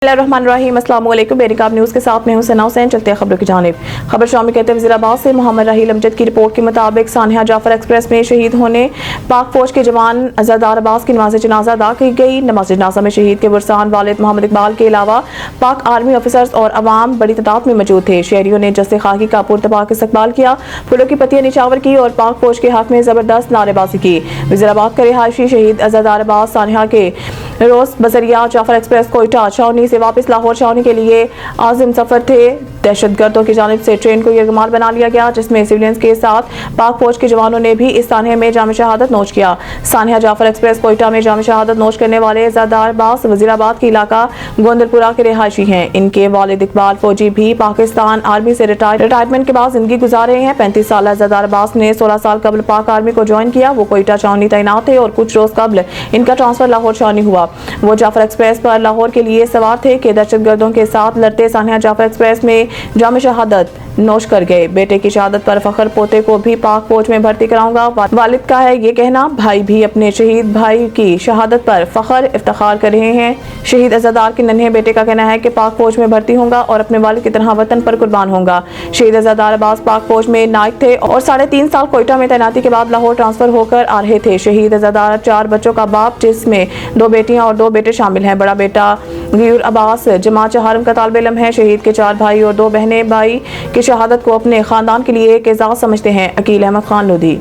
बिस्मिल्लाहिर्रहमानिर्रहीम। अस्सलाम वालेकुम। बेनिकाब न्यूज़ के साथ मैं हूं सना हुसैन। चलते हैं खबरों की जानिब। खबर शामी कहते हैं वज़ीर अब्बास से मोहम्मद राहील अमजद की रिपोर्ट के मुताबिक सानिया जाफर एक्सप्रेस में शहीद होने पाक फौज के जवान अज़ादार अब्बास की नमाज जनाजा अदा की गई। नमाज जनाजा में शहीद के बुरसान वालिद मोहम्मद इकबाल के अलावा पाक आर्मी ऑफिसर्स और अवाम बड़ी तादाद में मौजूद थे। शहरियों ने जस्ते खाकी का पुरतपाक इस्तकबाल किया, फूलों की पत्तियां निछावर की और पाक फौज के हक में जबरदस्त नारेबाजी की। वज़ीराबाद का रिहायशी शहीद अज़ादार अब्बास सानिया के रोज बजरिया जाफर एक्सप्रेस कोयटा छावनी से वापस लाहौर छावनी के लिए आजिम सफर थे। दहशतगर्दों की जानिब से ट्रेन को यरगमाल बना लिया गया, जिसमें सिविलियंस के साथ पाक फौज के जवानों ने भी इस सानिया में जाम शहादत नोश किया। सानिया जाफर एक्सप्रेस कोयटा में जाम शहादत नोश करने वाले अज़ादार अब्बास वज़ीराबाद के इलाका गोंदलपुरा के रिहायशी हैं। इनके वालिद इकबाल फौजी भी पाकिस्तान आर्मी से रिटायरमेंट के बाद जिंदगी गुजार रहे हैं। 35 साल अज़ादार अब्बास ने 16 साल कबल पाक आर्मी को ज्वाइन किया। वो कोयटा छावनी तैनात थे और कुछ रोज कबल इनका ट्रांसफर लाहौर छावनी हुआ। वो जाफर एक्सप्रेस पर लाहौर के लिए सवार थे कि दहशतगर्दों के साथ लड़ते सानिया जाफर एक्सप्रेस में जाम शहादत नोश कर गए। बेटे की शहादत पर फखर, पोते को भी पाक फौज में भर्ती कराऊंगा। वालिद का है ये कहना। भाई भी अपने शहीद भाई की शहादत पर फखर इफ्तिखार कर रहे हैं। शहीद अज़ादार के नन्हे बेटे का कहना है कि पाक फौज में भर्ती होगा और अपने वालिद की तरह वतन पर कुर्बान होगा। शहीद अज़ादार अब्बास पाक फौज में नायक थे और 3.5 साल कोयटा में तैनाती के बाद लाहौर ट्रांसफर होकर आ रहे थे। शहीद अज़ादार 4 बच्चों का बाप, जिसमें 2 बेटियां और 2 बेटे शामिल हैं। बड़ा बेटा गयूर अब्बास जमात चहारम का तालिब इल्म है। शहीद के 4 भाई और 2 बहनें भाई की शहादत को अपने खानदान के लिए एक एजाज़ समझते हैं। अकील अहमद खान लोधी।